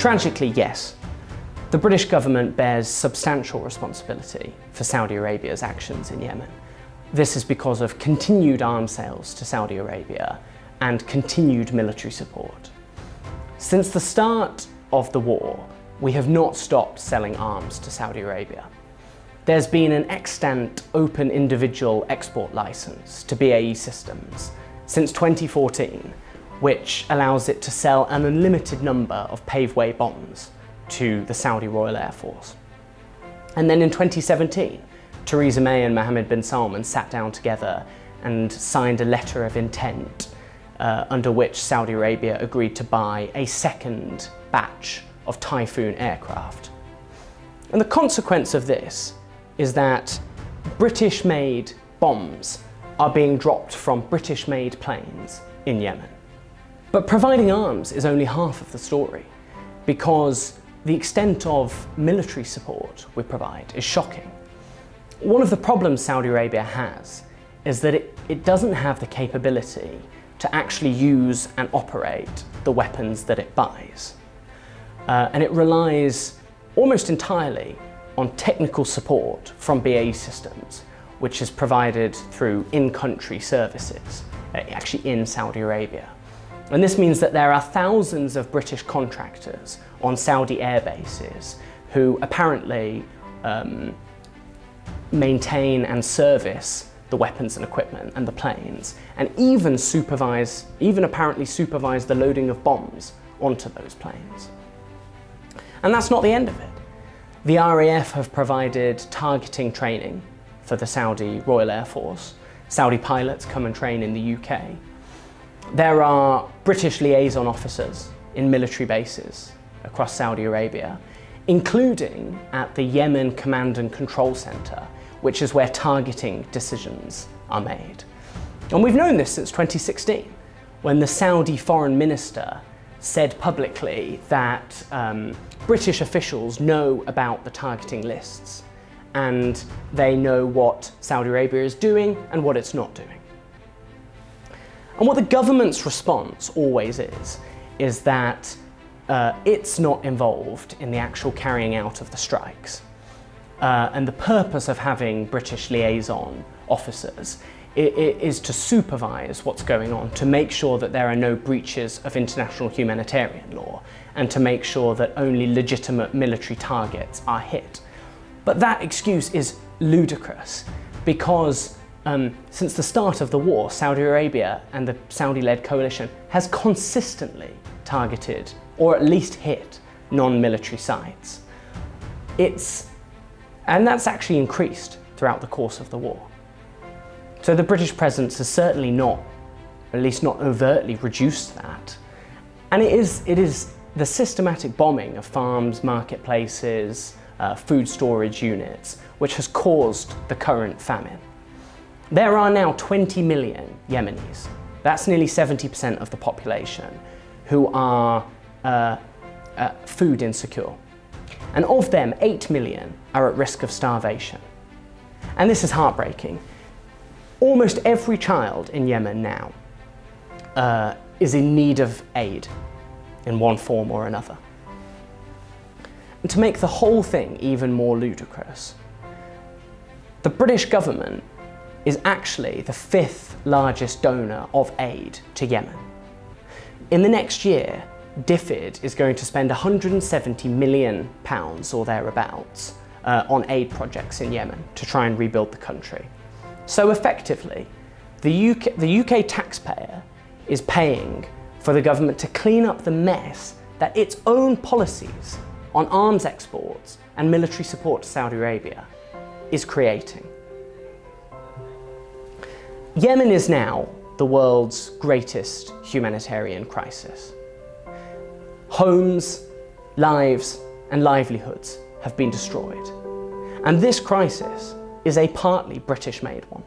Tragically, yes. The British government bears substantial responsibility for Saudi Arabia's actions in Yemen. This is because of continued arms sales to Saudi Arabia and continued military support. Since the start of the war, we have not stopped selling arms to Saudi Arabia. There's been an extant open individual export license to BAE Systems since 2014, which allows it to sell an unlimited number of paveway bombs to the Saudi Royal Air Force. And then in 2017, Theresa May and Mohammed bin Salman sat down together and signed a letter of intent under which Saudi Arabia agreed to buy a second batch of Typhoon aircraft. And the consequence of this is that British-made bombs are being dropped from British-made planes in Yemen. But providing arms is only half of the story, because the extent of military support we provide is shocking. One of the problems Saudi Arabia has is that it doesn't have the capability to actually use and operate the weapons that it buys. And it relies almost entirely on technical support from BAE Systems, which is provided through in-country services, actually in Saudi Arabia. And this means that there are thousands of British contractors on Saudi air bases who apparently maintain and service the weapons and equipment and the planes, and even apparently supervise the loading of bombs onto those planes. And that's not the end of it. The RAF have provided targeting training for the Saudi Royal Air Force. Saudi pilots come and train in the UK. There are British liaison officers in military bases across Saudi Arabia, including at the Yemen Command and Control Centre, which is where targeting decisions are made. And we've known this since 2016, when the Saudi foreign minister said publicly that British officials know about the targeting lists and they know what Saudi Arabia is doing and what it's not doing. And what the government's response always is that it's not involved in the actual carrying out of the strikes. And the purpose of having British liaison officers is to supervise what's going on, to make sure that there are no breaches of international humanitarian law, and to make sure that only legitimate military targets are hit. But that excuse is ludicrous, because since the start of the war, Saudi Arabia and the Saudi-led coalition has consistently targeted, or at least hit, non-military sites. And that's actually increased throughout the course of the war. So the British presence has certainly not, at least not overtly, reduced that. And it is the systematic bombing of farms, marketplaces, food storage units, which has caused the current famine. There are now 20 million Yemenis, that's nearly 70% of the population, who are food insecure. And of them, 8 million are at risk of starvation. And this is heartbreaking. Almost every child in Yemen now is in need of aid in one form or another. And to make the whole thing even more ludicrous, the British government is actually the 5th largest donor of aid to Yemen. In the next year, DFID is going to spend £170 million or thereabouts on aid projects in Yemen to try and rebuild the country. So effectively, the UK taxpayer is paying for the government to clean up the mess that its own policies on arms exports and military support to Saudi Arabia is creating. Yemen is now the world's greatest humanitarian crisis. Homes, lives, and livelihoods have been destroyed. And this crisis is a partly British-made one.